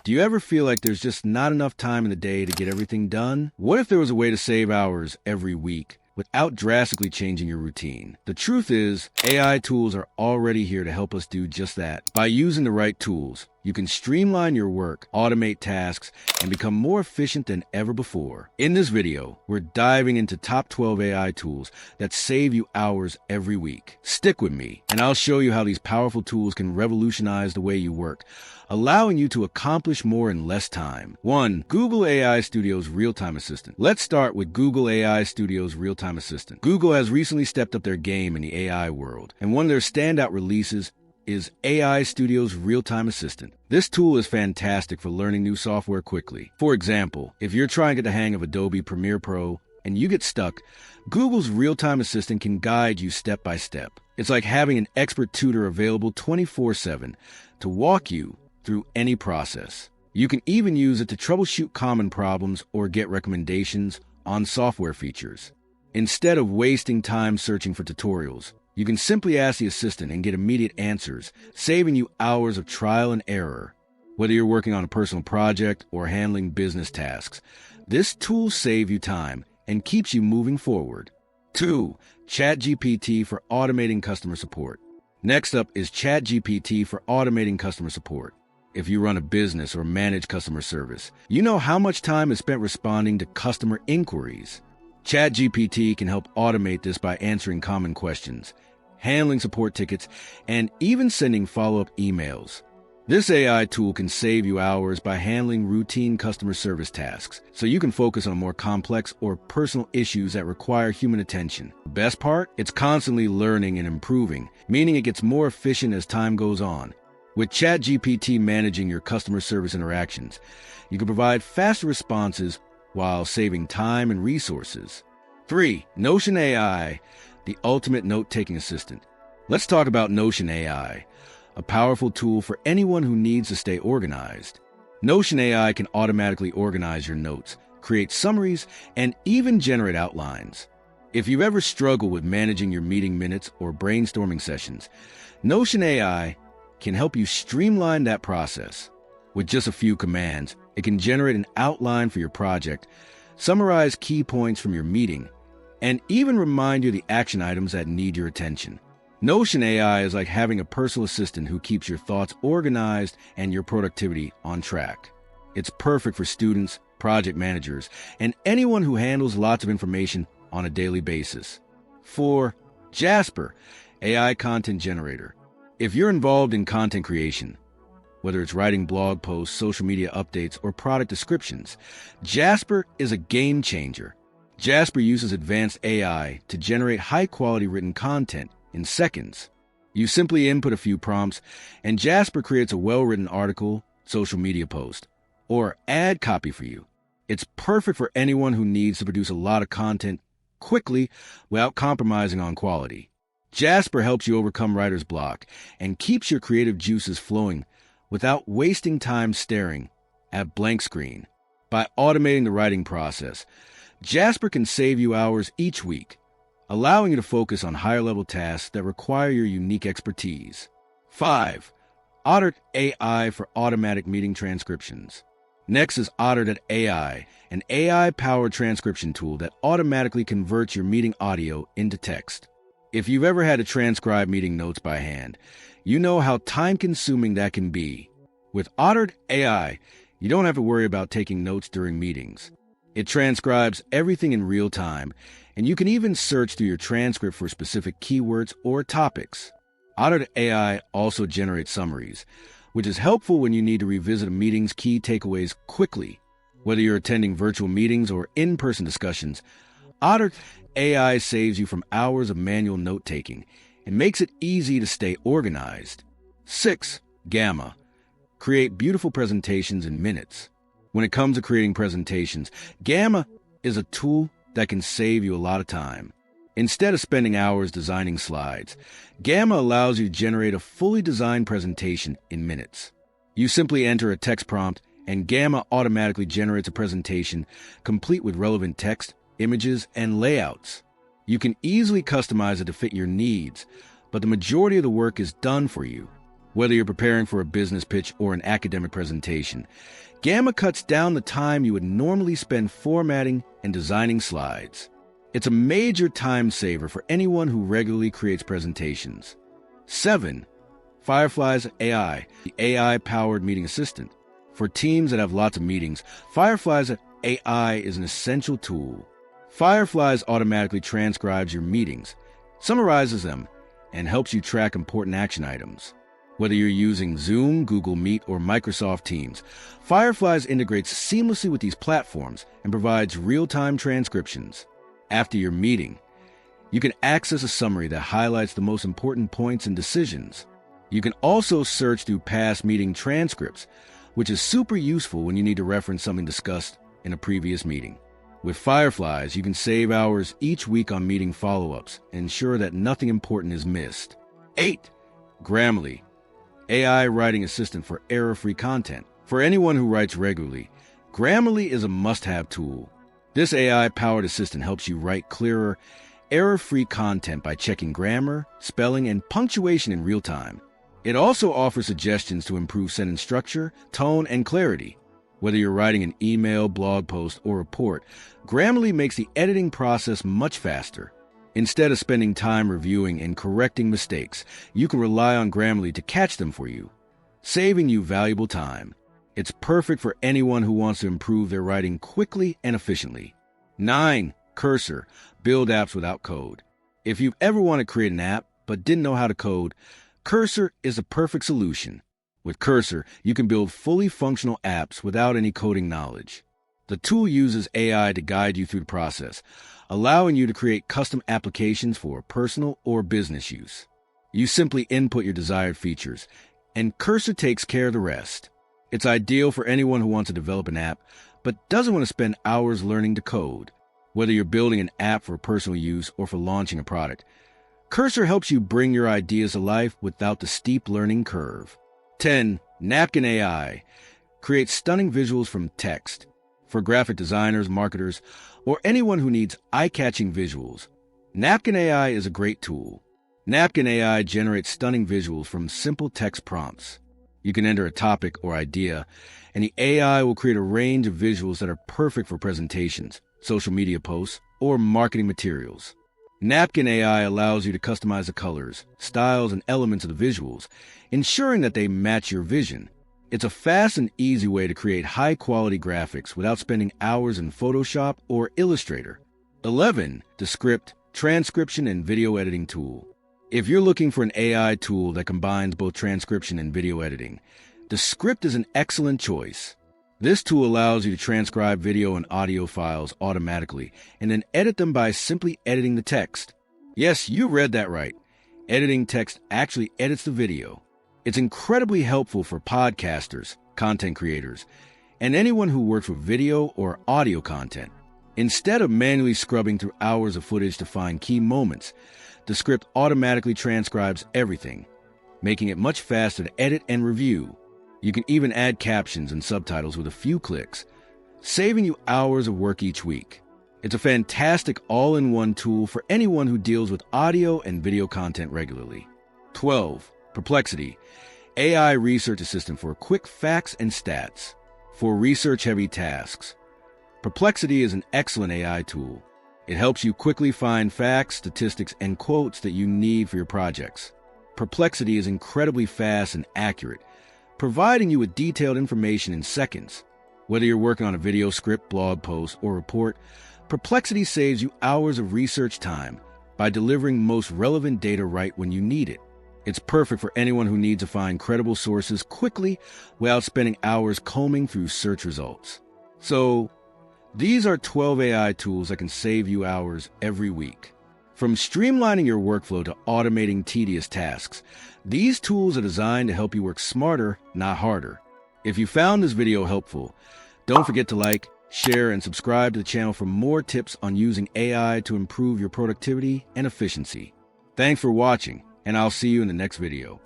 Do you ever feel like there's just not enough time in the day to get everything done? What if there was a way to save hours every week without drastically changing your routine? The truth is, AI tools are already here to help us do just that. By using the right tools, you can streamline your work, automate tasks, and become more efficient than ever before. In this video, we're diving into top 12 AI tools that save you hours every week. Stick with me, and I'll show you how these powerful tools can revolutionize the way you work, allowing you to accomplish more in less time. 1. Google AI Studio's Real-Time Assistant. Let's start with Google AI Studio's Real-Time Assistant. Google has recently stepped up their game in the AI world, and one of their standout releases is AI Studio's Real-Time Assistant. This tool is fantastic for learning new software quickly. For example, if you're trying to get the hang of Adobe Premiere Pro and you get stuck, Google's Real-Time Assistant can guide you step by step. It's like having an expert tutor available 24/7 to walk you through any process. You can even use it to troubleshoot common problems or get recommendations on software features. Instead of wasting time searching for tutorials, you can simply ask the assistant and get immediate answers, saving you hours of trial and error. Whether you're working on a personal project or handling business tasks, this tool saves you time and keeps you moving forward. 2. ChatGPT for automating customer support. Next up is ChatGPT for automating customer support. If you run a business or manage customer service, you know how much time is spent responding to customer inquiries. ChatGPT can help automate this by answering common questions, handling support tickets, and even sending follow-up emails. This AI tool can save you hours by handling routine customer service tasks, so you can focus on more complex or personal issues that require human attention. The best part? It's constantly learning and improving, meaning it gets more efficient as time goes on. With ChatGPT managing your customer service interactions, you can provide faster responses while saving time and resources. 3. Notion AI, the ultimate note-taking assistant. Let's talk about Notion AI, a powerful tool for anyone who needs to stay organized. Notion AI can automatically organize your notes, create summaries, and even generate outlines. If you've ever struggled with managing your meeting minutes or brainstorming sessions, Notion AI can help you streamline that process. With just a few commands, it can generate an outline for your project, summarize key points from your meeting, and even remind you the action items that need your attention. Notion AI is like having a personal assistant who keeps your thoughts organized and your productivity on track. It's perfect for students, project managers, and anyone who handles lots of information on a daily basis. 4. Jasper, AI Content Generator. If you're involved in content creation, whether it's writing blog posts, social media updates, or product descriptions, Jasper is a game changer. Jasper uses advanced AI to generate high-quality written content in seconds. You simply input a few prompts, and Jasper creates a well-written article, social media post, or ad copy for you. It's perfect for anyone who needs to produce a lot of content quickly without compromising on quality. Jasper helps you overcome writer's block and keeps your creative juices flowing without wasting time staring at a blank screen. By automating the writing process, Jasper can save you hours each week, allowing you to focus on higher-level tasks that require your unique expertise. 5. Otter AI for automatic meeting transcriptions. Next is Otter AI, an AI-powered transcription tool that automatically converts your meeting audio into text. If you've ever had to transcribe meeting notes by hand, you know how time-consuming that can be. With Otter AI, you don't have to worry about taking notes during meetings. It transcribes everything in real time, and you can even search through your transcript for specific keywords or topics. Otter AI also generates summaries, which is helpful when you need to revisit a meeting's key takeaways quickly. Whether you're attending virtual meetings or in-person discussions, Otter AI saves you from hours of manual note-taking and makes it easy to stay organized. 6. Gamma. Create beautiful presentations in minutes. When it comes to creating presentations, Gamma is a tool that can save you a lot of time. Instead of spending hours designing slides, Gamma allows you to generate a fully designed presentation in minutes. You simply enter a text prompt, and Gamma automatically generates a presentation complete with relevant text, images, and layouts. You can easily customize it to fit your needs, but the majority of the work is done for you. Whether you're preparing for a business pitch or an academic presentation, Gamma cuts down the time you would normally spend formatting and designing slides. It's a major time saver for anyone who regularly creates presentations. 7. Firefly's AI, the AI-powered meeting assistant. For teams that have lots of meetings, Firefly's AI is an essential tool. Firefly's automatically transcribes your meetings, summarizes them, and helps you track important action items. Whether you're using Zoom, Google Meet, or Microsoft Teams, Firefly's integrates seamlessly with these platforms and provides real-time transcriptions. After your meeting, you can access a summary that highlights the most important points and decisions. You can also search through past meeting transcripts, which is super useful when you need to reference something discussed in a previous meeting. With Fireflies, you can save hours each week on meeting follow-ups and ensure that nothing important is missed. 8. Grammarly, AI writing assistant for error-free content. For anyone who writes regularly, Grammarly is a must-have tool. This AI-powered assistant helps you write clearer, error-free content by checking grammar, spelling, and punctuation in real time. It also offers suggestions to improve sentence structure, tone, and clarity. Whether you're writing an email, blog post, or report, Grammarly makes the editing process much faster. Instead of spending time reviewing and correcting mistakes, you can rely on Grammarly to catch them for you, saving you valuable time. It's perfect for anyone who wants to improve their writing quickly and efficiently. 9. Cursor, build apps without code. If you've ever wanted to create an app but didn't know how to code, Cursor is a perfect solution. With Cursor, you can build fully functional apps without any coding knowledge. The tool uses AI to guide you through the process, allowing you to create custom applications for personal or business use. You simply input your desired features, and Cursor takes care of the rest. It's ideal for anyone who wants to develop an app, but doesn't want to spend hours learning to code. Whether you're building an app for personal use or for launching a product, Cursor helps you bring your ideas to life without the steep learning curve. 10. Napkin AI creates stunning visuals from text. For graphic designers, marketers, or anyone who needs eye-catching visuals, Napkin AI is a great tool. Napkin AI generates stunning visuals from simple text prompts. You can enter a topic or idea, and the AI will create a range of visuals that are perfect for presentations, social media posts, or marketing materials. Napkin AI allows you to customize the colors, styles, and elements of the visuals, ensuring that they match your vision. It's a fast and easy way to create high-quality graphics without spending hours in Photoshop or Illustrator. 11. Descript, transcription, and video editing tool. If you're looking for an AI tool that combines both transcription and video editing, Descript is an excellent choice. This tool allows you to transcribe video and audio files automatically and then edit them by simply editing the text. Yes, you read that right. Editing text actually edits the video. It's incredibly helpful for podcasters, content creators, and anyone who works with video or audio content. Instead of manually scrubbing through hours of footage to find key moments, Descript automatically transcribes everything, making it much faster to edit and review. You can even add captions and subtitles with a few clicks, saving you hours of work each week. It's a fantastic all-in-one tool for anyone who deals with audio and video content regularly. 12. Perplexity, AI research assistant for quick facts and stats. For research-heavy tasks, Perplexity is an excellent AI tool. It helps you quickly find facts, statistics, and quotes that you need for your projects. Perplexity is incredibly fast and accurate, providing you with detailed information in seconds. Whether you're working on a video script, blog post, or report, Perplexity saves you hours of research time by delivering most relevant data right when you need it. It's perfect for anyone who needs to find credible sources quickly without spending hours combing through search results. So, these are 12 AI tools that can save you hours every week. From streamlining your workflow to automating tedious tasks, these tools are designed to help you work smarter, not harder. If you found this video helpful, don't forget to like, share, and subscribe to the channel for more tips on using AI to improve your productivity and efficiency. Thanks for watching, and I'll see you in the next video.